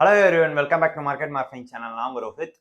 Hello everyone, welcome back to market marking channel. நான் உங்க ரோஹித்.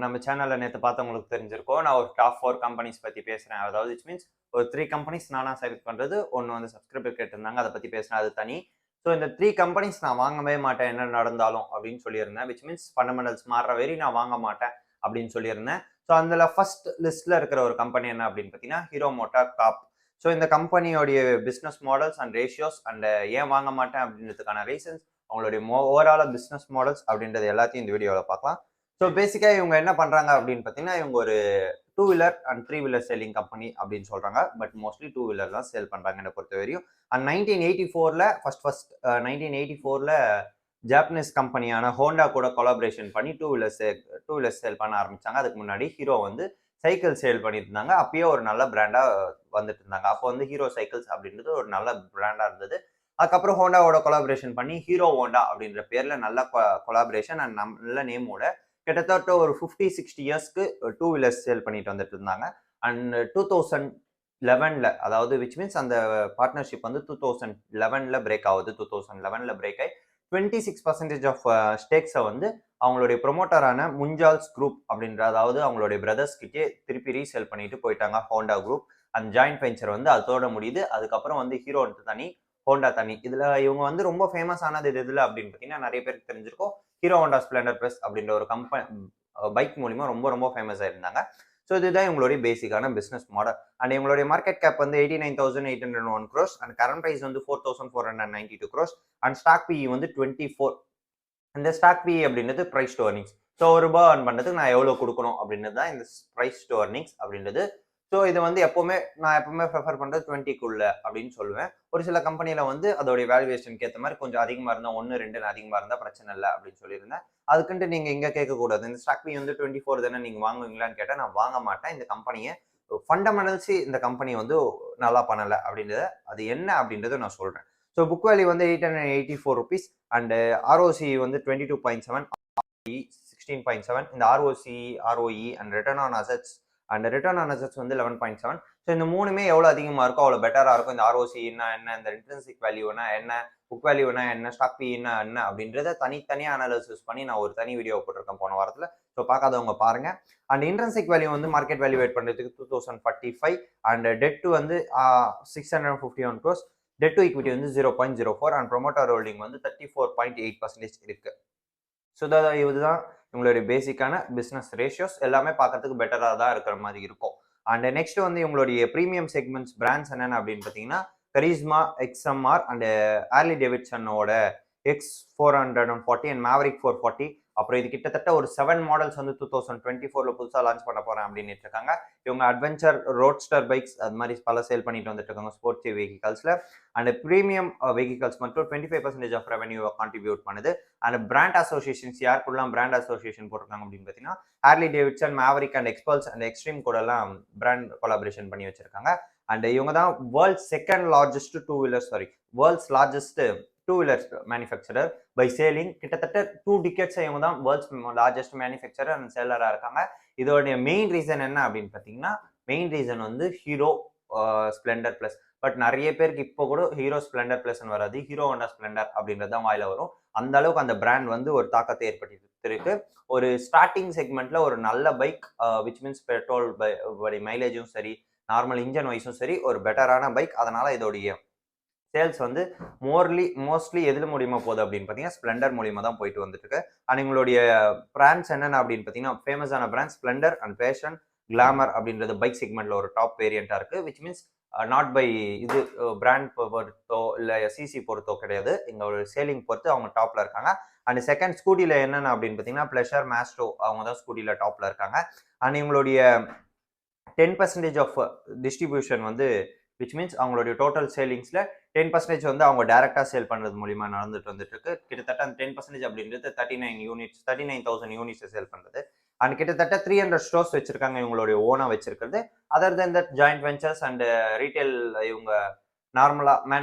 நம்ம சேனலில் நேற்று பார்த்தவங்களுக்கு தெரிஞ்சிருக்கோம். நான் ஒரு டாப் 4 கம்பெனிஸ் பற்றி பேசுகிறேன். அதாவது இட்ஸ் மீன்ஸ் ஒரு 3 கம்பெனிஸ் நானாக செலக்ட் பண்ணுறது, ஒன்று வந்து சப்ஸ்கிரைபர் கேட்டிருந்தாங்க, அதை பற்றி பேசினேன், அது தனி. ஸோ இந்த 3 கம்பெனிஸ் நான் வாங்கவே மாட்டேன் என்ன நடந்தாலும் அப்படின்னு சொல்லியிருந்தேன். விச் மீன்ஸ் ஃபண்டமெண்டல்ஸ் மாறுற வரை நான் வாங்க மாட்டேன் அப்படின்னு சொல்லியிருந்தேன். ஸோ அதில் ஃபர்ஸ்ட் லிஸ்ட்டில் இருக்கிற ஒரு கம்பெனி என்ன அப்படின்னு பார்த்தீங்கன்னா ஹீரோ மோட்டார் காப். ஸோ இந்த கம்பெனியோடைய business models and ratios and ஏன் வாங்க மாட்டேன் அப்படின்றதுக்கான ரீசன்ஸ், அவங்களுடைய ஓவரால் பிஸ்னஸ் மாடல்ஸ் அப்படின்றது எல்லாத்தையும் இந்த வீடியோவில் பார்க்கலாம். ஸோ பேசிக்காக இவங்க என்ன பண்ணுறாங்க அப்படின்னு பார்த்தீங்கன்னா, இவங்க ஒரு 2 wheeler and 3 wheeler selling company அப்படின்னு சொல்கிறாங்க. பட் மோஸ்ட்லி 2 வீலர் தான் சேல் பண்ணுறாங்க என்னை பொறுத்த வரையும். அண்ட் 1984 ஃபர்ஸ்ட் 1984 ஜாப்பனீஸ் கம்பெனியான ஹோண்டா கூட கொலாபரேஷன் பண்ணி 2 வீலர்ஸ் சேல் பண்ண ஆரம்பிச்சாங்க. அதுக்கு முன்னாடி ஹீரோ வந்து சைக்கிள் சேல் பண்ணிட்டு இருந்தாங்க. அப்பயே ஒரு நல்ல பிராண்டாக வந்துட்டு இருந்தாங்க. அப்போ வந்து ஹீரோ சைக்கிள்ஸ் அப்படின்றது ஒரு நல்ல பிராண்டாக இருந்தது. அதுக்கப்புறம் ஹோண்டாவோட கொலாபரேஷன் பண்ணி ஹீரோ ஹோண்டா அப்படின்ற பேர்ல நல்ல கொலாபரேஷன் அண்ட் நல்ல நேமோட கிட்டத்தட்ட ஒரு 50-60 இயர்ஸ்க்கு 2 வீலர்ஸ் சேல் பண்ணிட்டு வந்துட்டு இருந்தாங்க. அண்ட் 2011 அதாவது விச் மீன்ஸ் அந்த பார்ட்னர்ஷிப் வந்து 2011 பிரேக் ஆகுது. 2011 பிரேக் ஆகி 26% ஆஃப் ஸ்டேக்ஸை வந்து அவங்களுடைய ப்ரொமோட்டரான முஞ்சால்ஸ் குரூப் அப்படின்ற, அதாவது அவங்களுடைய பிரதர்ஸ் கிட்டே திருப்பி ரீசேல் பண்ணிட்டு போயிட்டாங்க ஹோண்டா குரூப். அந்த ஜாயிண்ட் வெஞ்சர் வந்து அதோட முடியுது. அதுக்கப்புறம் வந்து ஹீரோ தனி, ஹோண்டா தனி. இதுல இவங்க வந்து ரொம்ப ஃபேமஸ் ஆனது இதுல அப்படின்னு பார்த்தீங்கன்னா, நிறைய பேருக்கு தெரிஞ்சிருக்கும். ஹீரோ ஹோண்டா ஸ்ப்ளெண்டர் பிளஸ் அப்படின்ற ஒரு பைக் மூலியமா ரொம்ப ரொம்ப ஃபேமஸ் ஆயிருந்தாங்க. ஸோ இதுதான் இவங்களுடைய பேசிக்கான பிசினஸ் மாடல். அண்ட் இவங்களுடைய மார்க்கெட் கேப் வந்து 89,801 crores அண்ட் கரண்ட் பிரைஸ் வந்து 4,492 crores அண்ட் ஸ்டாக் பிஇ வந்து 24. இந்த ஸ்டாக் பிஇ அப்படின்றது price to earnings. So ₹1 earn பண்ணுறதுக்கு நான் எவ்வளோ கொடுக்கணும் அப்படின்றது தான் இந்த பிரைஸ் டு earnings அப்படின்றது. ஸோ இது வந்து நான் எப்பவுமே ப்ரிஃபர் பண்ணுறது 20க்குள்ள அப்படின்னு சொல்லுவேன். ஒரு சில கம்பெனியில் வந்து அதோடைய வேல்யூவேஷனுக்கு ஏற்ற மாதிரி கொஞ்சம் அதிகமாக இருந்தால் 1, 2 அதிகமாக இருந்தால் பிரச்சனை இல்லை அப்படின்னு சொல்லியிருந்தேன். அதுக்குன்ட்டு நீங்கள் இங்கே கேட்கக்கூடாது. இந்த ஸ்டாக் பி வந்து 24 தானே, நீங்கள் வாங்குவீங்களான்னு கேட்டால் நான் வாங்க மாட்டேன். இந்த கம்பெனியை ஃபண்டமெண்டல்ஸி இந்த கம்பெனி வந்து நல்லா பண்ணலை அப்படின்றத, அது என்ன அப்படின்றத நான் சொல்கிறேன். ஸோ புக் வேல்யூ வந்து ₹884 அண்ட் ஆர்ஓசி வந்து 22.7, 16.7. இந்த ROC, ROE and return on assets வந்து 11.7. ஸோ இந்த மூணுமே எவ்வளோ அதிகமாக இருக்கோ அவ்வளோ பெட்டராக இருக்கும். இந்த ஆர்ஓசி என்ன, இந்த இன்ட்ரின்சிக் வேல்யூனா என்ன, புக் வேல்யூனா என்ன, ஸ்டாக் பி என்ன அப்படின்றத தனித்தனியாக அனாலிசிஸ் பண்ணி நான் ஒரு தனி வீடியோ போட்டிருக்கேன் போன வாரத்தில். ஸோ பார்க்காதவங்க பாருங்க. அண்ட் இன்ட்ரின்சிக் வேல்யூ வந்து மார்க்கெட் வேல்யூவேட் பண்ணுறதுக்கு 2045 அண்ட் டெட் வந்து 651 crores, டெட் டு ஈக்விட்டி வந்து 0.04 அண்ட் ப்ரொமோட்டர் ஹோல்டிங் வந்து 34.8% இருக்கு. ஸோ இதுதான் இவங்களுடைய பேசிக்கான பிஸ்னஸ் ரேஷியோஸ். எல்லாமே பார்க்கறதுக்கு பெட்டராக தான் இருக்கிற மாதிரி இருக்கும். அண்ட் நெக்ஸ்ட் வந்து இவங்களுடைய ப்ரீமியம் செக்மெண்ட்ஸ் பிராண்ட்ஸ் என்னென்ன அப்படின்னு பார்த்தீங்கன்னா, கரிஸ்மா, XMR அண்ட் ஹார்லி டேவிட்சனோட X440 அண்ட் மேவரிக் 440. அப்புறம் இது கிட்டத்தட்ட ஒரு 7 மாடல்ஸ் வந்து 2024 புதுசாக லான்ச் பண்ண போறேன் அப்படின்னு இருக்காங்க. இவங்க அட்வென்ச்சர், ரோட்ஸ்டர் பைக்ஸ் அது மாதிரி பல சேல் பண்ணிட்டு வந்துட்டு இருக்காங்க ஸ்போர்ட்ஸ் வெஹிக்கல்ஸ்ல. அண்ட் ப்ரீமியம் வெஹிக்கல்ஸ் மட்டும் 25% ஆஃப் ரெவன்யூ கான்ட்ரிபியூட் பண்ணுது. அண்ட் பிராண்ட் அசோசியேஷன்ஸ் யாருக்குலாம் பிராண்ட் அசோசியேஷன் போட்டிருக்காங்க அப்படின்னு பார்த்தீங்கன்னா, Harley Davidson, Maverick and Xpulse and Xtreme கூட எல்லாம் பிராண்ட் கொலாபரேஷன் பண்ணி வச்சிருக்காங்க. அண்ட் இவங்க தான் world's largest two wheelers manufacturer by selling. கிட்டத்தட்ட 2 decades இவங்க தான் வேர்ல்ட்ஸ் லார்ஜஸ்ட் மேனுஃபேக்சரர் அண்ட் சேலராக இருக்காங்க. இதோடைய மெயின் ரீசன் என்ன அப்படின்னு பார்த்தீங்கன்னா, மெயின் ரீசன் வந்து ஹீரோ ஸ்ப்ளெண்டர் பிளஸ். பட் நிறைய பேருக்கு இப்போ கூட ஹீரோ ஸ்ப்ளெண்டர் பிளஸ்ன்னு வராது, ஹீரோ ஹோண்டா ஸ்ப்ளெண்டர் அப்படின்றது தான் வாயில வரும். அந்த அளவுக்கு அந்த பிராண்ட் வந்து ஒரு தாக்கத்தை ஏற்படுத்திருக்கு. ஒரு ஸ்டார்டிங் செக்மெண்ட்ல ஒரு நல்ல பைக், விச் மீன்ஸ் பெட்ரோல் மைலேஜும் சரி, நார்மல் இன்ஜின் வைஸும் சரி, ஒரு பெட்டரான பைக். அதனால இதோடைய சேல்ஸ் வந்து மோஸ்ட்லி எதில் மூலியமா போகுது அப்படின்னு பார்த்தீங்கன்னா, ஸ்ப்ளெண்டர் மூலியமா தான் போயிட்டு வந்துட்டு இருக்கு. அண்ட் எங்களுடைய பிராண்ட்ஸ் என்னென்ன அப்படின்னு பார்த்தீங்கன்னா, ஃபேமஸான brand splendor and passion, glamour அப்படின்றது பைக் செக்மெண்ட்ல ஒரு டாப் வேரியண்டா இருக்கு. விச் மீன்ஸ் நாட் பை இது பிராண்ட் பொறுத்தோ இல்லை சிசி பொறுத்தோ கிடையாது, இங்க ஒரு சேலிங் பொறுத்து அவங்க டாப்ல இருக்காங்க. அண்ட் செகண்ட் ஸ்கூட்டில என்னென்ன அப்படின்னு பார்த்தீங்கன்னா, பிளஷர், மாஸ்ட்ரோ அவங்க தான் ஸ்கூட்டில டாப்ல இருக்காங்க. அண்ட் இவங்களுடைய 10% ஆஃப் டிஸ்ட்ரிபியூஷன் வந்து விச் மீன்ஸ் அவங்களுடைய டோட்டல் சேலிங்ஸ்ல 10% வந்து அவங்க டைரக்டா சேல் பண்றது மூலியமா நடந்துட்டு வந்துட்டு இருக்கு. கிட்டத்தட்ட அந்த 10% அப்படின்றது 39,000 யூனிட்ஸ் சேல் பண்றது. அண்ட் கிட்டத்தட்ட 300 ஸ்டோர்ஸ் வச்சிருக்காங்க இவங்களுடைய ஓனா வச்சிருக்கிறது. Other then that joint ventures and retail இவங்க நார்மலா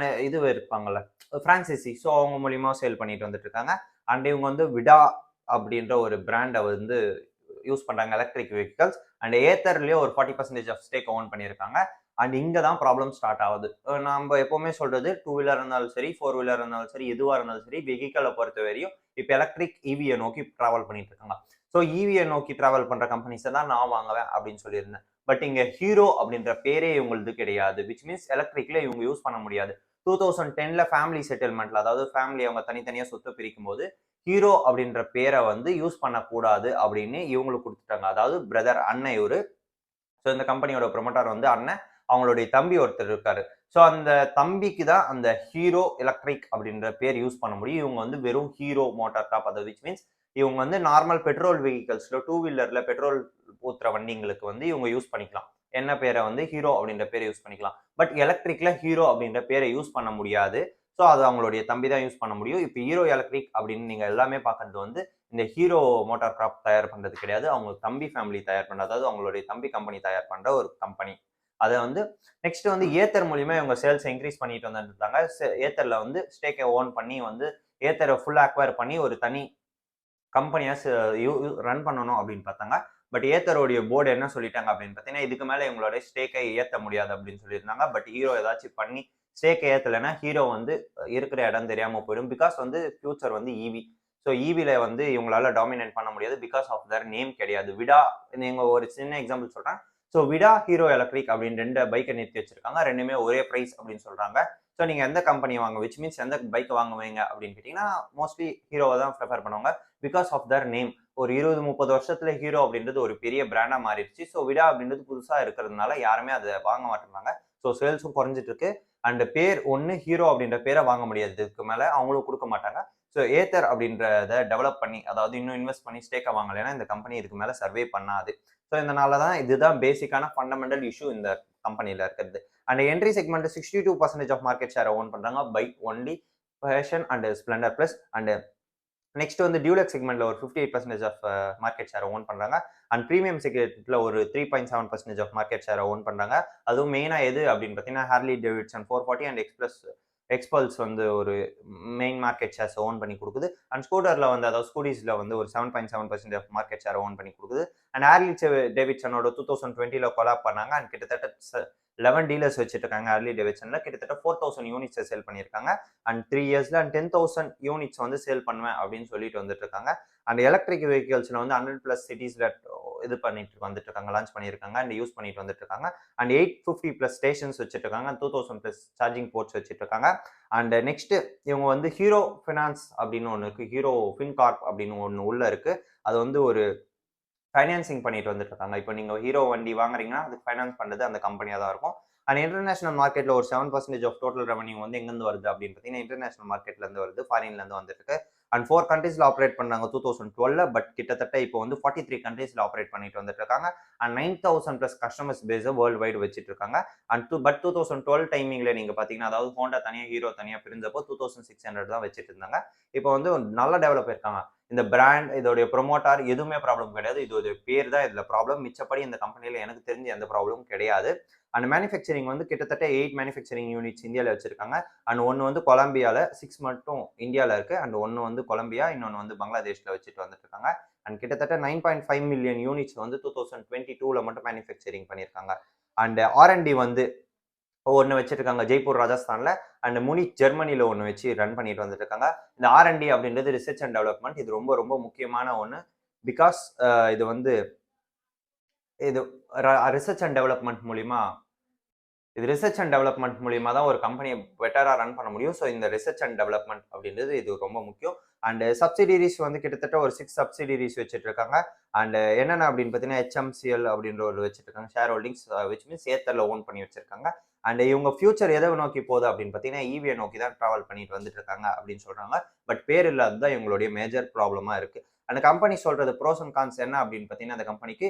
இது இருப்பாங்கல்ல பிரான்சைசி, ஸோ அவங்க மூலியமா சேல் பண்ணிட்டு வந்துட்டு இருக்காங்க. அண்ட் இவங்க வந்து விடா அப்படின்ற ஒரு பிராண்டை வந்து யூஸ் பண்றாங்க எலக்ட்ரிக் வெஹிக்கல்ஸ். அண்ட் ஏத்தர்லயே ஒரு 40% ஆஃப் ஸ்டேக் ஓன் பண்ணியிருக்காங்க. அண்ட் இங்க தான் ப்ராப்ளம் ஸ்டார்ட் ஆகுது. நம்ம எப்பவுமே சொல்றது 2 வீலர் இருந்தாலும் சரி, 4 வீலர் இருந்தாலும் சரி, எதுவாக இருந்தாலும் சரி, வெஹிக்கலை பொறுத்த வரையும் இப்போ எலக்ட்ரிக் ஈவியை நோக்கி டிராவல் பண்ணிட்டு இருக்காங்க. ஸோ ஈவியை நோக்கி டிராவல் பண்ற கம்பெனிஸை தான் நான் வாங்குவேன் அப்படின்னு சொல்லியிருந்தேன். பட் இங்க ஹீரோ அப்படின்ற பேரே இவங்களுக்கு கிடையாது. விச் மீன்ஸ் எலக்ட்ரிக்ல இவங்க யூஸ் பண்ண முடியாது. 2010ல ஃபேமிலி செட்டில்மெண்ட்ல, அதாவது ஃபேமிலி அவங்க தனித்தனியா சொத்து பிரிக்கும் போது ஹீரோ அப்படின்ற பேரை வந்து யூஸ் பண்ணக்கூடாது அப்படின்னு இவங்களுக்கு கொடுத்துட்டாங்க. அதாவது பிரதர் அண்ணன் இவரு. ஸோ இந்த கம்பெனியோட ப்ரொமோட்டர் வந்து அண்ணன், அவங்களுடைய தம்பி ஒருத்தர் இருக்காரு. ஸோ அந்த தம்பிக்கு தான் அந்த ஹீரோ எலக்ட்ரிக் அப்படின்ற பேர் யூஸ் பண்ண முடியும். இவங்க வந்து வெறும் ஹீரோ மோட்டார் காப், அது விச் மீன்ஸ் இவங்க வந்து நார்மல் பெட்ரோல் வெஹிக்கல்ஸ்ல, டூ வீலர்ல பெட்ரோல் ஊத்துற வண்டிங்களுக்கு வந்து இவங்க யூஸ் பண்ணிக்கலாம். என்ன பேரை வந்து ஹீரோ அப்படின்ற பேரை யூஸ் பண்ணிக்கலாம். பட் எலக்ட்ரிக்ல ஹீரோ அப்படின்ற பேரை யூஸ் பண்ண முடியாது. ஸோ அது அவங்களுடைய தம்பி தான் யூஸ் பண்ண முடியும். இப்போ ஹீரோ எலக்ட்ரிக் அப்படின்னு நீங்க எல்லாமே பார்க்கறது வந்து இந்த ஹீரோ மோட்டார் கிராப் தயார் பண்றது கிடையாது. அவங்க தம்பி ஃபேமிலி தயார் பண்றது, அதாவது அவங்களுடைய தம்பி கம்பெனி தயார் பண்ற ஒரு கம்பெனி. அதை வந்து நெக்ஸ்ட் வந்து ஏத்தர் மூலியமா இவங்க சேல்ஸ் இன்க்ரீஸ் பண்ணிட்டு வந்துருந்தாங்க. ஏத்தர்ல வந்து ஸ்டேக்கை ஓன் பண்ணி வந்து ஏத்தரை ஃபுல் அக்வயர் பண்ணி ஒரு தனி கம்பெனியா ரன் பண்ணணும் அப்படின்னு பார்த்தாங்க. பட் ஏத்தரோடைய போர்டு என்ன சொல்லிட்டாங்க அப்படின்னு பார்த்தீங்கன்னா, இதுக்கு மேலே இவங்களோட ஸ்டேக்கை ஏற்ற முடியாது அப்படின்னு சொல்லியிருந்தாங்க. பட் ஹீரோ ஏதாச்சும் பண்ணி ஸ்டேக்கை ஏற்றலைன்னா ஹீரோ வந்து இருக்கிற இடம் தெரியாம போயிடும். பிகாஸ் வந்து ஃபியூச்சர் வந்து ஈவி. ஸோ ஈவில வந்து இவங்களால டாமினேட் பண்ண முடியாது. பிகாஸ் ஆஃப் தர் நேம் கிடையாது. விடா, நீங்க ஒரு சின்ன எக்ஸாம்பிள் சொல்றேன். ஸோ விடா ஹீரோ எலக்ட்ரிக் அப்படின்னு 2 பைக்கை நிறுத்தி வச்சிருக்காங்க. ரெண்டுமே ஒரே பிரைஸ் அப்படின்னு சொல்றாங்க. ஸோ நீங்க எந்த கம்பெனி வாங்க, விச் மீன்ஸ் எந்த பைக் வாங்குவீங்க அப்படின்னு கேட்டீங்கன்னா, மோஸ்ட்லி ஹீரோவை தான் ப்ரிஃபர் பண்ணுவாங்க. Because of their name. ஒரு 20-30 வருஷத்துல ஹீரோ அப்படின்றது ஒரு பெரிய பிராண்டா மாறிடுச்சு. ஸோ விடா அப்படின்றது புதுசா இருக்கிறதுனால யாருமே அதை வாங்க மாட்டேங்கிறாங்க. ஸோ சேல்ஸும் குறைஞ்சிட்டு இருக்கு. அண்ட் பேர் ஒன்று ஹீரோ அப்படின்ற பேரை வாங்க முடியாது. இதுக்கு மேல அவங்களும் கொடுக்க மாட்டாங்க. ஸோ ஏத்தர் அப்படின்றத டெவலப் பண்ணி, அதாவது இன்னும் இன்வெஸ்ட் பண்ணி ஸ்டேக்கை வாங்கலைன்னா இந்த கம்பெனி இதுக்கு மேல சர்வே பண்ணாது. ஸோ இதனால தான் இதுதான் பேசிக்கான ஃபண்டமெண்டல் இஷ்யூ இந்த கம்பெனில இருக்கிறது. And entry segment 62% of market ஷேரை ஓன் பண்றாங்க. Bike only, Passion and Splendor plus. And next வந்து டியூலக்ஸ் செக்மெண்ட்ல ஒரு 58% ஆஃப் மார்க்கெட் ஷேரை ஓன் பண்றாங்க. அண்ட் பிரீமியம் செக்மெண்ட்ல ஒரு 3.7% ஆஃப் மார்க்கெட் ஷேரை ஓன் பண்றாங்க. அதுவும் மெயினா எது அப்படின்னு பார்த்தீங்கன்னா, ஹார்லி டேவிட்சன் 440 அண்ட் எக்ஸ்பல்ஸ் வந்து ஒரு மெயின் மார்க்கெட் ஷேர்ஸ் ஓன் பண்ணி கொடுக்குது. அண்ட் ஸ்கூட்டர்ல வந்து, அதாவது ஸ்கூட்டிஸ்ல வந்து ஒரு 7.7% ஆஃப் மார்க்கெட் ஷேர் ஓன் பண்ணி கொடுக்குது. அண்ட் ஹார்லி டேவிட்சனோட 2020ல கொலாப் பண்ணாங்க. அண்ட் கிட்டத்தட்ட 11 டீலர்ஸ் வச்சுட்டு இருக்காங்க. ஹார்லி டேவிட்சன்ல கிட்டத்தட்ட 4000 யூனிட்ஸ் சேல் பண்ணியிருக்காங்க. அண்ட் 3 இயர்ஸ்ல 10,000 யூனிட்ஸ் வந்து சேல் பண்ணுவேன் அப்படின்னு சொல்லிட்டு வந்துட்டு இருக்காங்க. அண்ட் எலக்ட்ரிக் வெஹிக்கல்ஸ்ல வந்து 100+ சிட்டிஸ்ல இது பண்ணிட்டு வந்துட்டு இருக்காங்க, லான்ச் பண்ணியிருக்காங்க அண்ட் யூஸ் பண்ணிட்டு வந்துட்டு இருக்காங்க. அண்ட் 850+ ஸ்டேஷன்ஸ் வச்சுட்டு இருக்காங்க. 2000+ சார்ஜிங் போர்ட்ஸ் வச்சுட்டு இருக்காங்க. அண்ட் நெக்ஸ்ட் இவங்க வந்து ஹீரோ ஃபினான்ஸ் அப்படின்னு ஒன்று இருக்கு, ஹீரோ ஃபின்கார்ப் அப்படின்னு ஒன்று உள்ள இருக்கு. அது வந்து ஒரு ஃபைனான்சிங் பண்ணிட்டு வந்துட்டு இருக்காங்க. இப்போ நீங்க ஹீரோ வண்டி வாங்குறீங்கன்னா அதுக்கு ஃபைனான்ஸ் பண்றது அந்த கம்பெனியா தான் இருக்கும். அண்ட் இன்டர்நேஷனல் மார்க்கெட்ல ஒரு 7% ஆஃப் டோட்டல் ரெவன்யூ வந்து எங்கிருந்து வருது அப்படின்னு பார்த்தீங்கன்னா, இன்டர்நேஷனல் மார்க்கெட்ல இருந்து வருது, ஃபாரின்ல இருந்து வந்துட்டு இருக்கு. அண்ட் 4 கண்ட்ரீஸ்ல ஆப்ரேட் பண்ணாங்க 2012. பட் கிட்டத்தட்ட இப்போ வந்து 43 கண்ட்ரீஸ்ல ஆப்ரேட் பண்ணிட்டு வந்துட்டு இருக்காங்க. அண்ட் 9,000+ கஸ்டமர்ஸ் பேஸை வேர்ல்டு வைடு வச்சுட்டு இருக்காங்க. அண்ட் பட் 2012 டைமிங்ல நீங்க பாத்தீங்கன்னா, அதாவது ஹோண்டா தனியா ஹீரோ தனியா பிரிஞ்சப்போ 2600 தான் வச்சுட்டு இருந்தாங்க. இப்போ வந்து நல்ல டெவலப் இருக்காங்க. இந்த பிராண்ட், இதோடைய ப்ரொமோட்டார் எதுவுமே ப்ராப்ளம் கிடையாது. இதோட பேர் தான் இதுல ப்ராப்ளம். மிச்சப்படி இந்த கம்பெனில எனக்கு தெரிஞ்சு எந்த ப்ராப்ளமும் கிடையாது. அண்ட் மேனுஃபேக்சரிங் வந்து கிட்டத்தட்ட 8 மேனுஃபேக்சரிங் யூனிட்ஸ் இந்தியாவில் வச்சிருக்காங்க. அண்ட் ஒன்று வந்து கொலம்பியால, 6 மட்டும் இந்தியாவில் இருக்கு. அண்ட் ஒன்று வந்து கொலம்பியா, இன்னொன்று வந்து பங்களாதேஷ்ல வச்சுட்டு வந்துட்டு இருக்காங்க. அண்ட் கிட்டத்தட்ட 9.5 மில்லியன் யூனிட்ஸ் வந்து 2022ல மட்டும் மேனுஃபேக்சரிங் பண்ணியிருக்காங்க. அண்ட் ஆர்என்டி வந்து ஒன்று வச்சிருக்காங்க ஜெய்ப்பூர் ராஜஸ்தான்ல. அண்ட் முனிச் ஜெர்மனில ஒன்று வச்சு ரன் பண்ணிட்டு வந்துட்டு இருக்காங்க. இந்த ஆர்என்டி அப்படின்றது ரிசர்ச் அண்ட் டெவலப்மெண்ட். இது ரொம்ப ரொம்ப முக்கியமான ஒன்று. பிகாஸ் இது வந்து இது ரிசர்ச் அண்ட் டெவலப்மெண்ட் மூலியமா தான் ஒரு கம்பெனியை பெட்டரா ரன் பண்ண முடியும். ஸோ இந்த ரிசர்ச் அண்ட் டெவலப்மெண்ட் அப்படின்றது இது ரொம்ப முக்கியம். அண்ட் சப்சிடிரிஸ் வந்து கிட்டத்தட்ட ஒரு 6 சப்சிடிரிஸ் வச்சுட்டு இருக்காங்க. அண்ட் என்னென்ன அப்படின்னு பார்த்தீங்கன்னா, HMCL அப்படின்ற ஒரு வச்சுட்டு இருக்காங்க, ஷேர் ஹோல்டிங்ஸ், விச் மீன்ஸ் ஏத்தர்ல ஓன் பண்ணி வச்சிருக்காங்க. அண்ட் இவங்க ஃபியூச்சர் எதை நோக்கி போகுது அப்படின்னு பார்த்தீங்கன்னா, ஈவியை நோக்கி தான் டிராவல் பண்ணிட்டு வந்துட்டு இருக்காங்க அப்படின்னு சொல்றாங்க. பட் பேர் இல்லாத தான் இவங்களுடைய மேஜர் ப்ராப்ளமா இருக்கு. அந்த கம்பெனி சொல்றது ப்ரோஸ் அண்ட் கான்ஸ் என்ன அப்படின்னு பார்த்தீங்கன்னா, அந்த கம்பெனிக்கு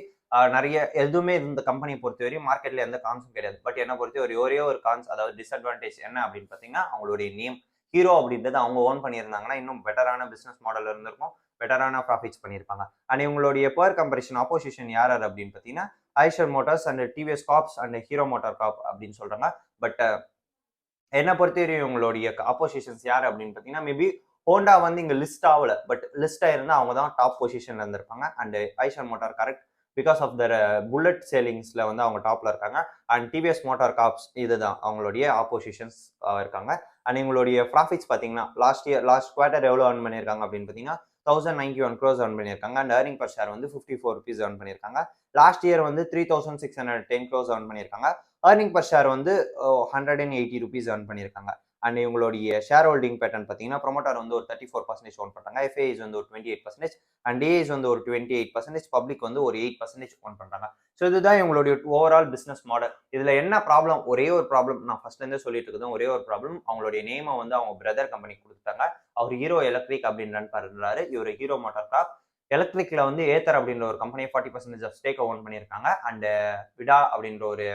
நிறைய எதுவுமே இந்த கம்பெனியை பொறுத்தவரையும் மார்க்கெட்ல எந்த கான்ஸும் கிடையாது. பட் என்ன பொறுத்த ஒரே ஒரு கான்ஸ், அதாவது டிஸ்அட்வான்டேஜ் என்ன அப்படின்னு பார்த்தீங்கன்னா, அவங்களுடைய நேம் ஹீரோ அப்படின்றது அவங்க ஓன் பண்ணியிருந்தாங்கன்னா இன்னும் பெட்டரான பிசினஸ் மாடல் இருந்திருக்கும், பெட்டரான ப்ராஃபிட்ஸ் பண்ணியிருப்பாங்க. அண்ட் இவங்களுடைய பர் கம்பரிஷன் ஆப்போசிஷன் யார் அப்படின்னு பார்த்தீங்கன்னா, Eicher motors and TVS corps and hero motor corp அப்படின்னு சொல்றாங்க. பட் என்ன பொறுத்தவரையும் இவங்களுடைய ஆப்போசிஷன்ஸ் யார் அப்படின்னு பார்த்தீங்கன்னா, மேபி ஹோண்டா வந்து இங்க லிஸ்ட் ஆகல. பட் லிஸ்ட் ஆயிருந்தா அவங்க தான் டாப் பொசிஷன்ல இருந்திருப்பாங்க. And Eicher motor correct because of the bullet சேலிங்ஸ்ல வந்து அவங்க டாப்ல இருக்காங்க. அண்ட் டிவிஎஸ் மோட்டார் கார்ப்ஸ் இதுதான் அவங்களுடைய ஆப்போசிஷன்ஸ் இருக்காங்க. அண்ட் இவங்களுடைய ப்ராஃபிட்ஸ் பார்த்தீங்கன்னா லாஸ்ட் குவார்ட்டர் எவ்வளோ earn பண்ணியிருக்காங்க அப்படின்னு பார்த்தீங்கன்னா 1091 crores earn பண்ணியிருக்காங்க. அண்ட் earning per share வந்து 54 rupees earn பண்ணியிருக்காங்க. லாஸ்ட் இயர் வந்து 3610 crores earn பண்ணியிருக்காங்க. earning per share வந்து 180 rupees earn பண்ணியிருக்காங்க. அண்ட் இவங்களுடைய ஷேர் ஹோல்டிங் பேட்டர்ன் பார்த்தீங்கன்னா ப்ரொமோட்டர் வந்து ஒரு 34% ஓன் பண்ணுறாங்க, எஃப்ஐஸ் வந்து ஒரு 28%, அண்ட் டிஐஸ் வந்து ஒரு 28%, பப்ளிக் வந்து ஒரு 8% ஓன் பண்ணுறாங்க. ஸோ இதுதான் இவங்களுடைய ஓவரால் பிஸ்னஸ் மாடல். இதில் என்ன ப்ராப்ளம், ஒரே ஒரு ப்ராப்ளம் நான் ஃபர்ஸ்ட்லேருந்தே சொல்லிட்டு இருக்கேன், ஒரே ஒரு ப்ராப்ளம், அவங்களுடைய நேமை வந்து அவங்க பிரதர் கம்பெனிக்கு கொடுத்துட்டாங்க. அவர் ஹீரோ எலக்ட்ரிக் அப்படின்னு ரன் பண்ணுறாரு, இவர் ஹீரோ மோட்டார் கார்ப். எலக்ட்ரிக்ல வந்து ஏத்தர் அப்படின்ற ஒரு கம்பெனியை 40% ஆஃப் ஸ்டேக் ஓன் பண்ணியிருக்காங்க. அண்ட் விடா அப்படின்ற ஒரு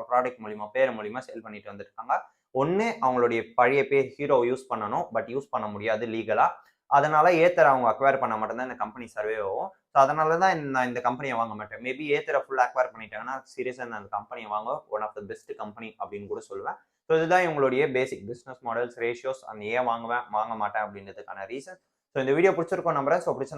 ப்ராடக்ட் மூலியமா பேர் மூலியமா சேல் பண்ணிட்டு வந்திருக்காங்க. ஒன்று அவங்களுடைய பழைய பேர் ஹீரோ யூஸ் பண்ணணும், பட் யூஸ் பண்ண முடியாது லீகலா. அதனால ஏத்தர் அவங்க அக்வயர் பண்ண மட்டும்தான் இந்த கம்பெனி சர்வே ஆகும். ஸோ அதனால தான் நான் இந்த கம்பெனியை வாங்க மாட்டேன். மேபி ஏத்தரை ஃபுல் அக்வயர் பண்ணிட்டாங்கன்னா சீரியஸாக நான் அந்த கம்பெனியை வாங்க one of the best company அப்படின்னு கூட சொல்லுவேன். ஸோ இதுதான் இவங்களுடைய பேசிக் பிஸ்னஸ் மாடல்ஸ், ரேஷியோஸ், அந்த ஏன் வாங்குவேன் வாங்க மாட்டேன் அப்படின்றதுக்கான ரீசன். ஸோ இந்த வீடியோ பிடிச்சிருக்கோம் நம்புறேன். ஸோ பிடிச்சிருந்தா